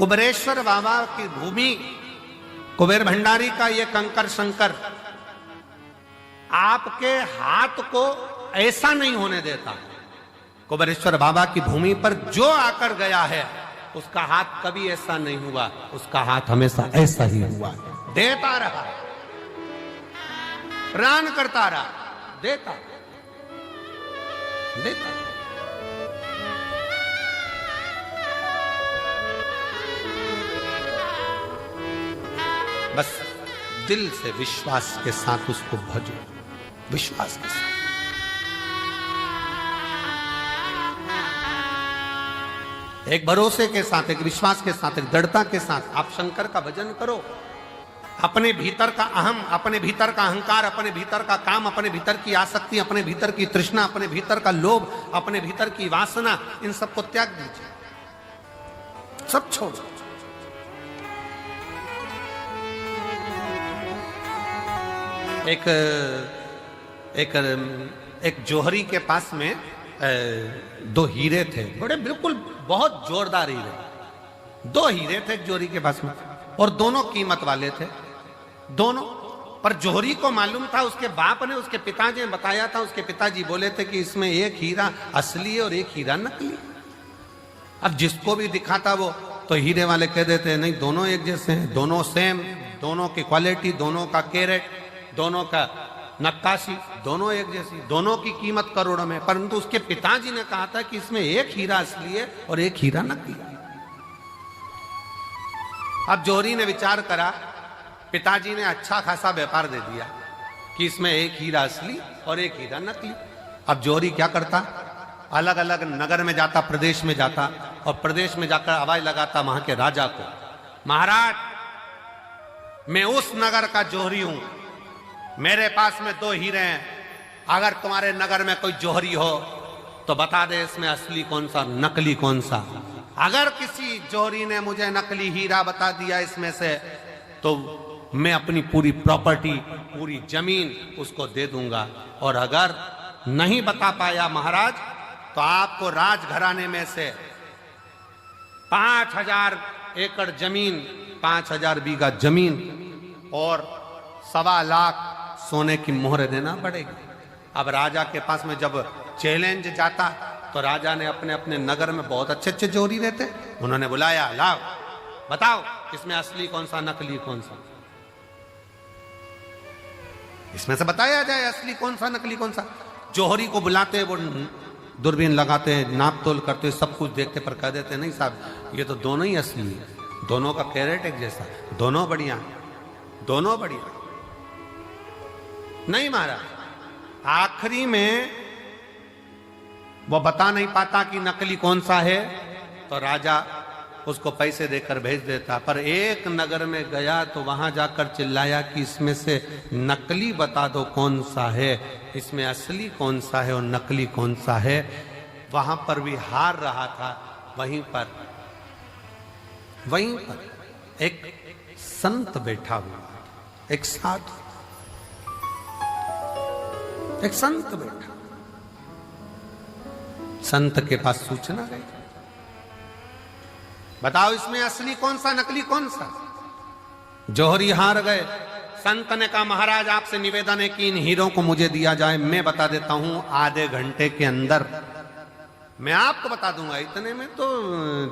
कुबेरेश्वर बाबा की भूमि, कुबेर भंडारी का ये कंकर शंकर आपके हाथ को ऐसा नहीं होने देता। कुबेरेश्वर बाबा की भूमि पर जो आकर गया है उसका हाथ कभी ऐसा नहीं हुआ, उसका हाथ हमेशा ऐसा ही हुआ, देता रहा, प्राण करता रहा, देता देता। बस दिल से विश्वास के साथ उसको भजो, विश्वास के साथ। एक भरोसे के साथ, एक विश्वास के साथ, एक दृढ़ता के साथ आप शंकर का भजन करो। अपने भीतर का अहम, अपने भीतर का अहंकार, अपने भीतर का काम, अपने भीतर की आसक्ति, अपने भीतर की तृष्णा, अपने भीतर का लोभ, अपने भीतर की वासना, इन सबको त्याग दीजिए, सब छोड़ो। एक जोहरी के पास में दो हीरे थे, बड़े बिल्कुल बहुत जोरदार हीरे। दो हीरे थे जोहरी के पास में और दोनों कीमत वाले थे, दोनों। पर जोहरी को मालूम था, उसके बाप ने, उसके पिताजी ने बताया था, उसके पिताजी बोले थे कि इसमें एक हीरा असली है और एक हीरा नकली। अब जिसको भी दिखाता वो तो हीरे वाले कह देते हैं नहीं दोनों एक जैसे हैं, दोनों सेम, दोनों की क्वालिटी, दोनों का कैरेट, दोनों का नक्काशी, दोनों एक जैसी, दोनों की कीमत करोड़ों में। परंतु उसके पिताजी ने कहा था कि इसमें एक हीरा असली है और एक हीरा नकली है। अब जोहरी ने विचार करा, पिताजी ने अच्छा खासा व्यापार दे दिया कि इसमें एक हीरा असली और एक हीरा नकली। अब जोहरी क्या करता, अलग अलग नगर में जाता, प्रदेश में जाता और प्रदेश में जाकर आवाज लगाता वहां के राजा को, महाराज मैं उस नगर का जोहरी हूं, मेरे पास में दो हीरे हैं, अगर तुम्हारे नगर में कोई जोहरी हो तो बता दे इसमें असली कौन सा नकली कौन सा। अगर किसी जोहरी ने मुझे नकली हीरा बता दिया इसमें से तो मैं अपनी पूरी प्रॉपर्टी, पूरी जमीन उसको दे दूंगा, और अगर नहीं बता पाया महाराज तो आपको राजघराने में से 5000 एकड़ जमीन, 5000 बीघा जमीन और 1.25 लाख सोने की मोहर देना पड़ेगी। अब राजा के पास में जब चैलेंज जाता तो राजा ने अपने अपने नगर में बहुत अच्छे अच्छे जोहरी रहते, उन्होंने बुलाया, लाओ बताओ इसमें असली कौन सा नकली कौन सा, इसमें से बताया जाए असली कौन सा नकली कौन सा। जोहरी को बुलाते, वो दूरबीन लगाते, नाप तोल करते, सब कुछ देखते, पर कह देते नहीं साहब ये तो दोनों ही असली है, दोनों का कैरेट एक जैसा, दोनों बढ़िया, दोनों बढ़िया। नहीं महाराज, आखिरी में वो बता नहीं पाता कि नकली कौन सा है तो राजा उसको पैसे देकर भेज देता। पर एक नगर में गया तो वहां जाकर चिल्लाया कि इसमें से नकली बता दो कौन सा है, इसमें असली कौन सा है और नकली कौन सा है। वहां पर भी हार रहा था। वहीं पर एक संत बैठा हुआ, एक साधु, एक संत बैठा। संत के पास सूचना गई, बताओ इसमें असली कौन सा नकली कौन सा। जोहरी हार गए। संत ने कहा महाराज आपसे निवेदन है कि इन हीरों को मुझे दिया जाए, मैं बता देता हूं आधे घंटे के अंदर मैं आपको बता दूंगा। इतने में तो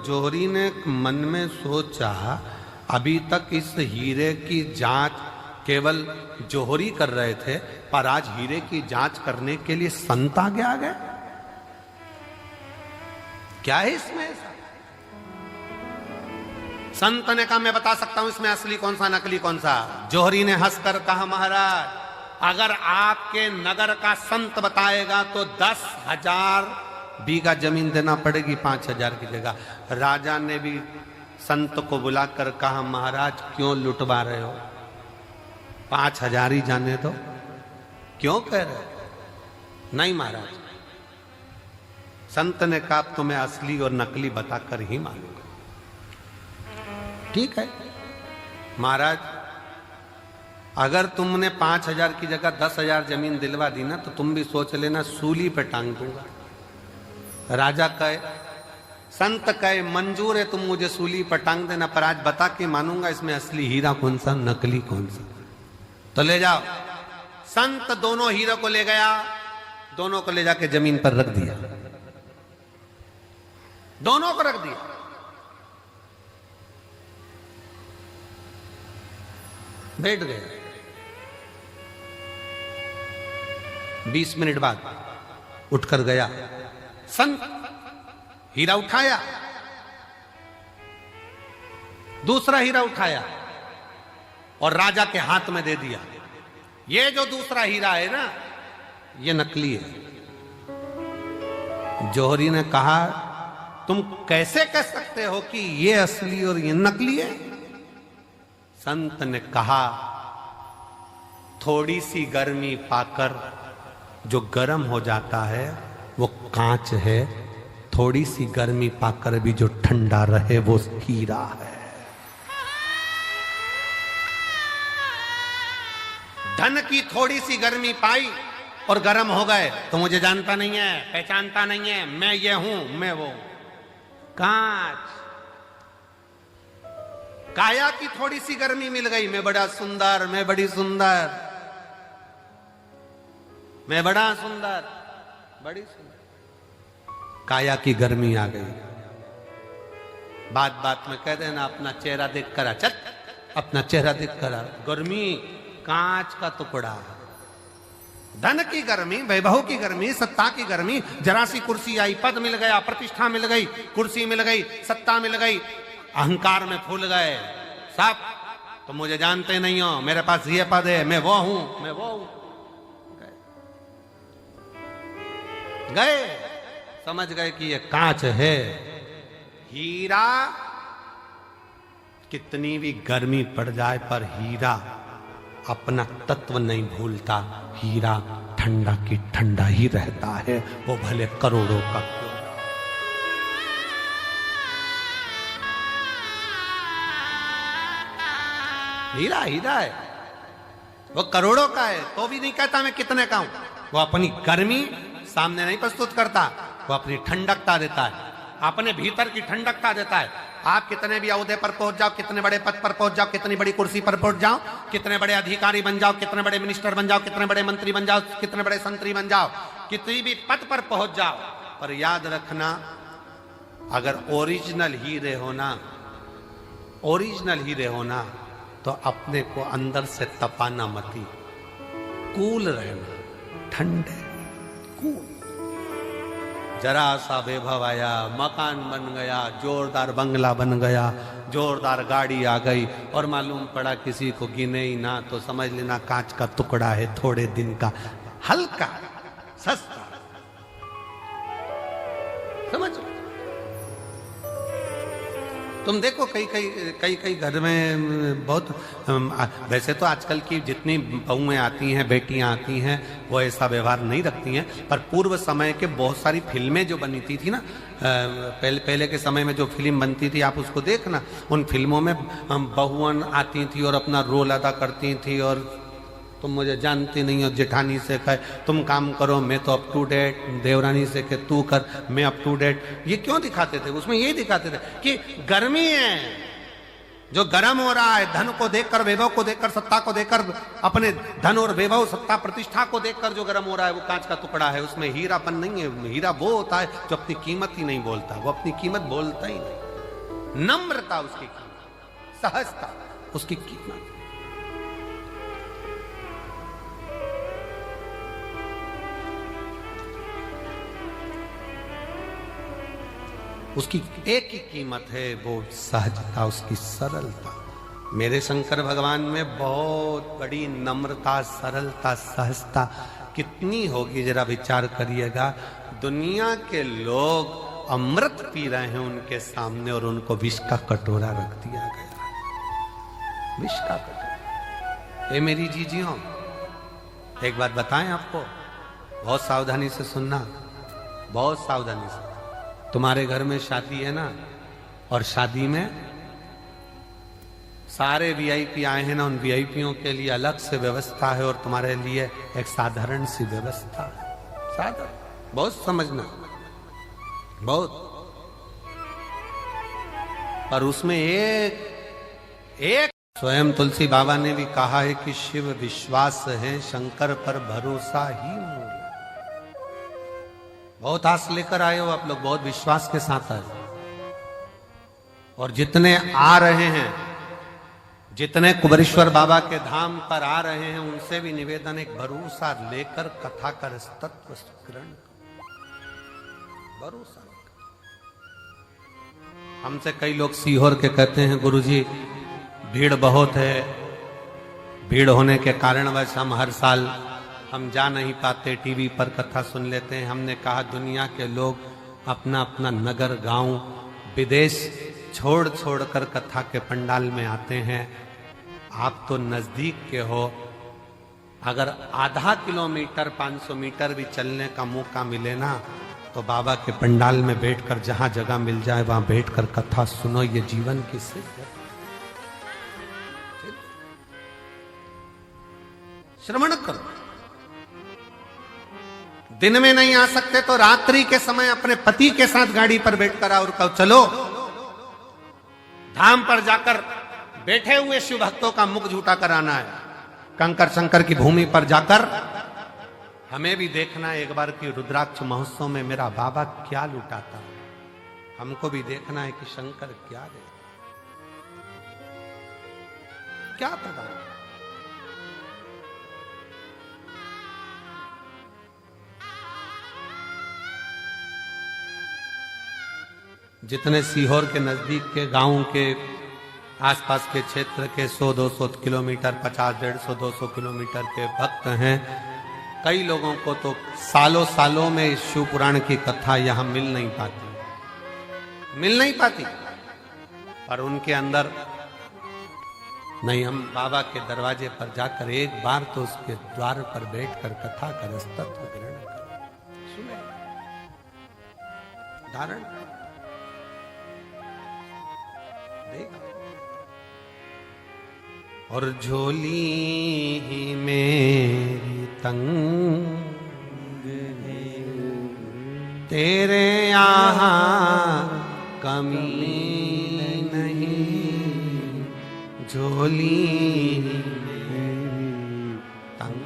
जोहरी ने मन में सोचा अभी तक इस हीरे की जांच केवल जोहरी कर रहे थे, पर आज हीरे की जांच करने के लिए संत आगे आ गए, क्या है इसमें। संत ने कहा मैं बता सकता हूं इसमें असली कौन सा नकली कौन सा। जोहरी ने हंसकर कहा महाराज अगर आपके नगर का संत बताएगा तो 10,000 बीघा जमीन देना पड़ेगी 5,000 की जगह। राजा ने भी संत को बुलाकर कहा महाराज क्यों लुटवा रहे हो, 5,000 ही जाने दो, क्यों कह रहे हो। नहीं महाराज, संत ने कहा तो मैं असली और नकली बताकर ही मानूंगा। ठीक है महाराज, अगर तुमने 5,000 की जगह 10,000 जमीन दिलवा दी ना तो तुम भी सोच लेना सूली पे टांग दूंगा। राजा कहे संत कहे मंजूर है तुम मुझे सूली पर टांग देना, पर आज बता के मानूंगा इसमें असली हीरा कौन सा, नकली कौन सा। तो ले जाओ। संत दोनों हीरो को ले गया, दोनों को ले जाके जमीन पर रख दिया, दोनों को रख दिया। बैठ गए। 20 मिनट बाद उठकर गया, संत हीरा उठाया, दूसरा हीरा उठाया और राजा के हाथ में दे दिया। ये जो दूसरा हीरा है ना, ये नकली है। जौहरी ने कहा तुम कैसे कह सकते हो कि ये असली और ये नकली है? संत ने कहा थोड़ी सी गर्मी पाकर जो गर्म हो जाता है वो कांच है, थोड़ी सी गर्मी पाकर भी जो ठंडा रहे वो हीरा है। धन की थोड़ी सी गर्मी पाई और गर्म हो गए तो मुझे जानता नहीं है, पहचानता नहीं है, मैं ये हूं, मैं वो। कांच। काया की थोड़ी सी गर्मी मिल गई, मैं बड़ा सुंदर, मैं बड़ी सुंदर, मैं बड़ा सुंदर, बड़ी सुंदर। काया की गर्मी आ गई। बात बात में कह देना अपना चेहरा देख कर, चल अपना चेहरा देख कर। गर्मी कांच का टुकड़ा। धन की गर्मी, वैभव की गर्मी, सत्ता की गर्मी, जरा सी कुर्सी आई, पद मिल गया, प्रतिष्ठा मिल गई, कुर्सी मिल गई, सत्ता मिल गई, अहंकार में फूल गए सब। तो मुझे जानते नहीं हो, मेरे पास ये पद है, मैं वो हूं, मैं वो हूं। गए, समझ गए कि ये कांच है। हीरा कितनी भी गर्मी पड़ जाए पर हीरा अपना तत्व नहीं भूलता। हीरा ठंडा की ठंडा ही रहता है, वो भले करोड़ों का क्यों। हीरा हीरा है, वो करोड़ों का है तो भी नहीं कहता मैं कितने का हूं। वो अपनी गर्मी सामने नहीं प्रस्तुत करता, वो अपनी ठंडकता देता है, अपने भीतर की ठंडकता देता है। आप कितने भी ओहदे पर पहुंच जाओ, कितने बड़े पद पर पहुंच जाओ, कितनी बड़ी कुर्सी पर पहुंच जाओ, कितने बड़े अधिकारी बन जाओ, कितने बड़े मिनिस्टर बन जाओ, कितने बड़े मंत्री बन जाओ, कितने बड़े संतरी बन जाओ, कितनी भी पद पर पहुंच जाओ, पर याद रखना अगर ओरिजिनल हीरे होना, ओरिजिनल हीरे होना तो अपने को अंदर से तपाना मती, कूल रहना, ठंडे कूल। जरा सा वैभव आया, मकान बन गया, जोरदार बंगला बन गया, जोरदार गाड़ी आ गई और मालूम पड़ा किसी को गिने ही ना तो समझ लेना कांच का टुकड़ा है, थोड़े दिन का, हल्का सस्ता। समझ तुम देखो कई घर में बहुत, वैसे तो आजकल की जितनी बहुएं आती हैं, बेटियां आती हैं, वो ऐसा व्यवहार नहीं रखती हैं, पर पूर्व समय के बहुत सारी फिल्में जो बनी थी ना, पहले के समय में जो फिल्म बनती थी आप उसको देखना, उन फिल्मों में बहुआं आती थी और अपना रोल अदा करती थी। और तुम मुझे जानती नहीं हो, जेठानी से कहे तुम काम करो मैं तो अप टू डेट, देवरानी से कहे तू कर मैं अप टू डेट। ये क्यों दिखाते थे? उसमें यही दिखाते थे कि गर्मी है, जो गर्म हो रहा है, धन को देखकर, वैभव को देखकर, सत्ता को देखकर, अपने धन और वैभव, सत्ता, प्रतिष्ठा को देखकर जो गर्म हो रहा है वो कांच का टुकड़ा है, उसमें हीरापन नहीं है। हीरा वो होता है जो अपनी कीमत ही नहीं बोलता, वो अपनी कीमत बोलता ही नहीं। नम्रता उसकी कीमत, सहजता उसकी कीमत। उसकी एक ही कीमत है, वो सहजता, उसकी सरलता। मेरे शंकर भगवान में बहुत बड़ी नम्रता, सरलता, सहजता कितनी होगी जरा विचार करिएगा। दुनिया के लोग अमृत पी रहे हैं उनके सामने और उनको विष का कटोरा रख दिया गया। विष का कटोरा। ये मेरी जीजियों, एक बात बताएं आपको, बहुत सावधानी से सुनना, बहुत सावधानी से। तुम्हारे घर में शादी है ना, और शादी में सारे वीआईपी आए हैं ना, उन वीआईपीओं के लिए अलग से व्यवस्था है और तुम्हारे लिए एक साधारण सी व्यवस्था है। साधारण, बहुत समझना, बहुत। पर उसमें एक स्वयं तुलसी बाबा ने भी कहा है कि शिव विश्वास है, शंकर पर भरोसा ही मूल। बहुत आस लेकर आए हो आप लोग, बहुत विश्वास के साथ आए, और जितने आ रहे हैं, जितने कुबेरेश्वर बाबा के धाम पर आ रहे हैं, उनसे भी निवेदन, एक भरोसा लेकर कथा कर तत्व ग्रहण, भरोसा। हमसे कई लोग सीहोर के कहते हैं गुरुजी भीड़ बहुत है, भीड़ होने के कारणवश हम हर साल हम जा नहीं पाते, टीवी पर कथा सुन लेते हैं। हमने कहा दुनिया के लोग अपना अपना नगर, गांव, विदेश छोड़ छोड़ कर कथा के पंडाल में आते हैं। आप तो नजदीक के हो, अगर आधा किलोमीटर 500 मीटर भी चलने का मौका मिले ना, तो बाबा के पंडाल में बैठकर जहां जगह मिल जाए वहां बैठकर कथा सुनो, ये जीवन की सिद्ध है। श्रवण करो। दिन में नहीं आ सकते तो रात्रि के समय अपने पति के साथ गाड़ी पर बैठकर आओ और कहो चलो धाम पर जाकर बैठे हुए शिव भक्तों का मुख झूठा कराना है। कंकर शंकर की भूमि पर जाकर हमें भी देखना है एक बार कि रुद्राक्ष महोत्सव में मेरा बाबा क्या लुटाता है। हमको भी देखना है कि शंकर क्या दे, क्या प्रदान। जितने सीहोर के नजदीक के गांव के आसपास के क्षेत्र के 100-200 किलोमीटर, 50-150, 200 किलोमीटर के भक्त हैं, कई लोगों को तो सालों सालों में शिव पुराण की कथा यहां मिल नहीं पाती, पर उनके अंदर नहीं, हम बाबा के दरवाजे पर जाकर एक बार तो उसके द्वार पर बैठकर कथा कर तत्व ग्रहण कर सुने, धारण देगा। और झोली ही मेरी तंग तेरे यहाँ कमी नहीं, झोली तंग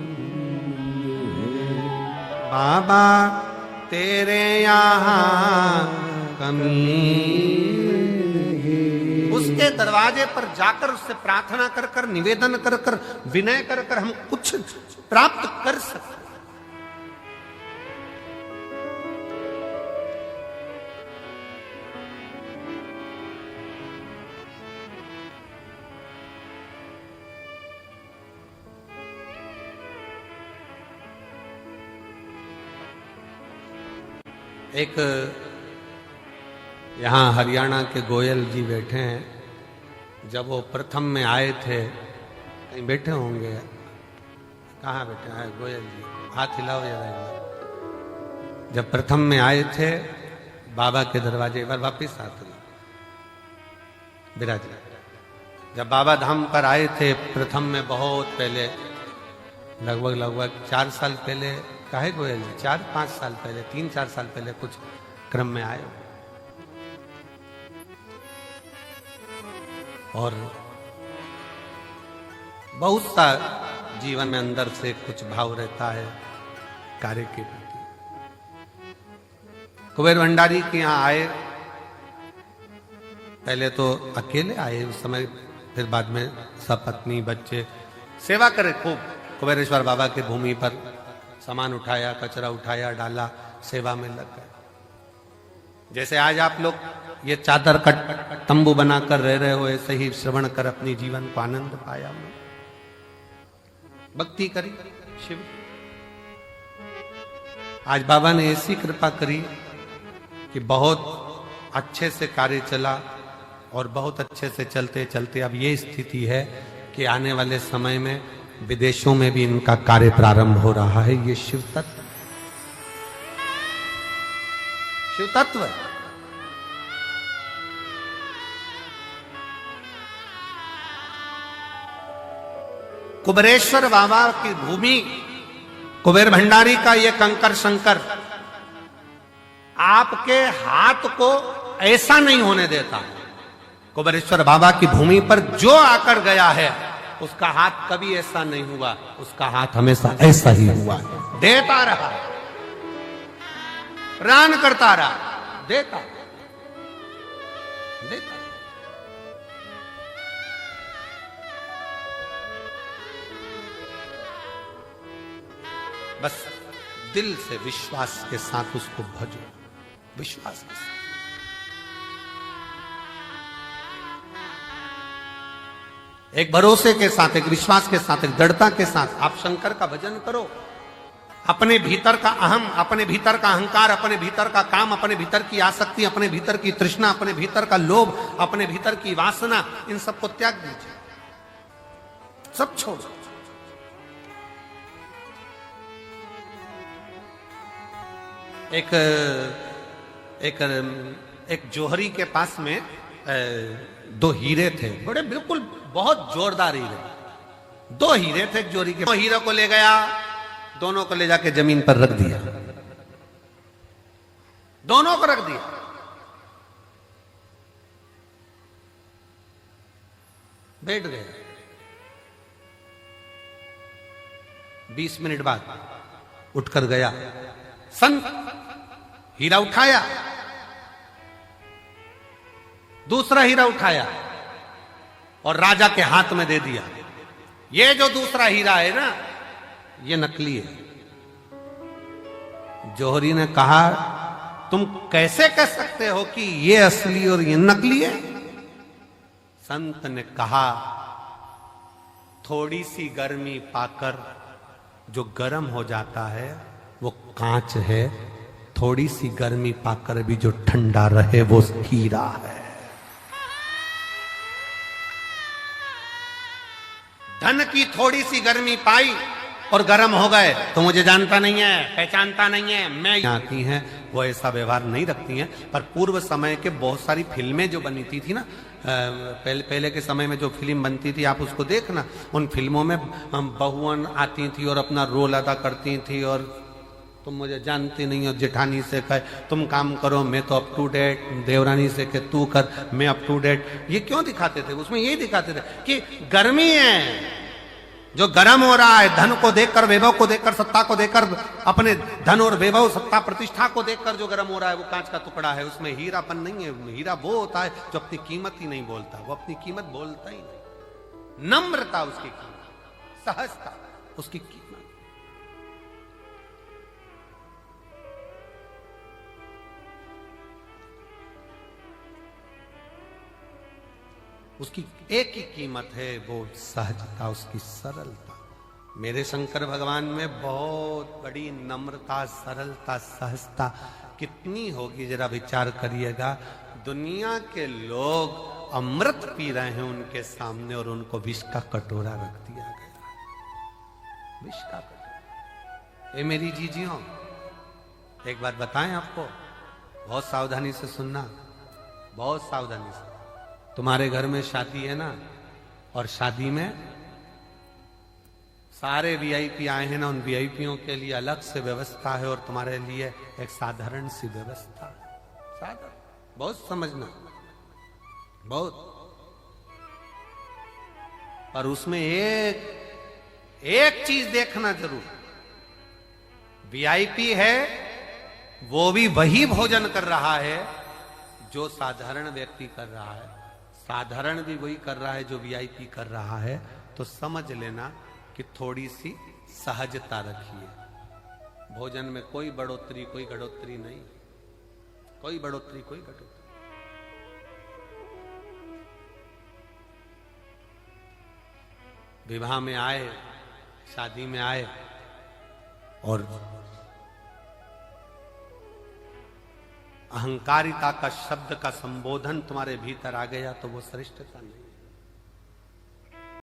बाबा तेरे यहाँ कमी। उसके दरवाजे पर जाकर उससे प्रार्थना कर कर, निवेदन कर कर, विनय कर कर हम कुछ प्राप्त कर सकते। एक यहाँ हरियाणा के गोयल जी बैठे हैं। जब वो प्रथम में आए थे, कहीं बैठे होंगे, कहाँ बैठे हैं गोयल जी, हाथ हिलाओ जरा एक बार। जब प्रथम में आए थे बाबा के दरवाजे, एक बार वापिस आते विराज, जब बाबा धाम पर आए थे प्रथम में, बहुत पहले, लगभग 4 साल पहले, काहे गोयल जी 4-5 साल पहले, 3-4 साल पहले कुछ क्रम में आए, और बहुत सा जीवन में अंदर से कुछ भाव रहता है कार्य के प्रति। कुबेर भंडारी के यहाँ आए, पहले तो अकेले आए उस समय, फिर बाद में सपत्नी बच्चे सेवा करे खूब। कुबेरेश्वर बाबा के भूमि पर सामान उठाया, कचरा उठाया, डाला, सेवा में लग गए। जैसे आज आप लोग ये चादर का तंबू बनाकर रह रहे हो, ऐसे ही श्रवण कर अपनी जीवन को आनंद पाया, भक्ति करी शिव। आज बाबा ने ऐसी कृपा करी कि बहुत अच्छे से कार्य चला, और बहुत अच्छे से चलते चलते अब ये स्थिति है कि आने वाले समय में विदेशों में भी इनका कार्य प्रारंभ हो रहा है। ये शिव तत्व, शिव तत्व। कुबेरेश्वर बाबा की भूमि, कुबेर भंडारी का ये कंकर शंकर आपके हाथ को ऐसा नहीं होने देता। कुबेरेश्वर बाबा की भूमि पर जो आकर गया है उसका हाथ कभी ऐसा नहीं हुआ, उसका हाथ हमेशा ऐसा ही हुआ, देता रहा, प्राण करता रहा, देता देता। बस दिल से विश्वास के साथ उसको भजो, विश्वास के साथ। एक भरोसे के साथ, एक विश्वास के साथ, एक दृढ़ता के साथ आप शंकर का भजन करो। अपने भीतर का अहम, अपने भीतर का अहंकार, अपने भीतर का काम, अपने भीतर की आसक्ति, अपने भीतर की तृष्णा, अपने भीतर का लोभ, अपने भीतर की वासना, इन सबको त्याग दीजिए, सब छोड़। एक जोहरी के पास में दो हीरे थे, बड़े बिल्कुल बहुत जोरदार हीरे। दो हीरे थे एक जोहरी के। हीरे को ले गया, दोनों को ले जाके जमीन पर रख दिया, दोनों को रख दिया। बैठ गए। 20 मिनट बाद उठकर गया, संत हीरा उठाया, दूसरा हीरा उठाया और राजा के हाथ में दे दिया। ये जो दूसरा हीरा है ना, ये नकली है। जौहरी ने कहा, तुम कैसे कह सकते हो कि ये असली और ये नकली है? संत ने कहा, थोड़ी सी गर्मी पाकर जो गर्म हो जाता है वो कांच है, थोड़ी सी गर्मी पाकर भी जो ठंडा रहे वो हीरा है। धन की थोड़ी सी गर्मी पाई और गर्म हो गए तो मुझे जानता नहीं है, पहचानता नहीं है, मैं आती हैं, वो ऐसा व्यवहार नहीं रखती हैं। पर पूर्व समय के बहुत सारी फिल्में जो बनी थी ना, पहले के समय में जो फिल्म बनती थी आप उसको देखना, उन फिल्मों में बहुअन आती थी और अपना रोल अदा करती थी, और तुम मुझे जानती नहीं हो, जेठानी से कहे तुम काम करो मैं तो अप टू डेट, देवरानी से कहे तू कर मैं अप टू डेट। ये क्यों दिखाते थे? उसमें यही दिखाते थे कि गर्मी है, जो गर्म हो रहा है, धन को देखकर, वैभव को देखकर, सत्ता को देखकर, अपने धन और वैभव, सत्ता, प्रतिष्ठा को देखकर जो गर्म हो रहा है वो कांच का टुकड़ा है, उसमें हीरापन नहीं है। हीरा वो होता है जो अपनी कीमत ही नहीं बोलता, वो अपनी कीमत बोलता ही नहीं। नम्रता उसकी कीमत, सहजता उसकी कीमत। उसकी एक ही कीमत है, वो सहजता, उसकी सरलता। मेरे शंकर भगवान में बहुत बड़ी नम्रता, सरलता, सहजता कितनी होगी जरा विचार करिएगा। दुनिया के लोग अमृत पी रहे हैं उनके सामने और उनको विष का कटोरा रख दिया गया, विष का कटोरा। ये मेरी जीजियों, एक बात बताएं आपको, बहुत सावधानी से सुनना, बहुत सावधानी से। तुम्हारे घर में शादी है ना, और शादी में सारे वीआईपी आए हैं ना, उन वीआईपीओं के लिए अलग से व्यवस्था है और तुम्हारे लिए एक साधारण सी व्यवस्था है। साधारण, बहुत समझना, बहुत। पर उसमें एक चीज देखना जरूर, वीआईपी है वो भी वही भोजन कर रहा है जो साधारण व्यक्ति कर रहा है, साधारण भी वही कर रहा है जो वीआईपी कर रहा है। तो समझ लेना कि थोड़ी सी सहजता रखिए। भोजन में कोई बढ़ोतरी, कोई घटोतरी नहीं, कोई बढ़ोतरी, कोई घटोतरी। विवाह में आए, शादी में आए और अहंकारिता का शब्द का संबोधन तुम्हारे भीतर आ गया तो वो श्रेष्ठता नहीं।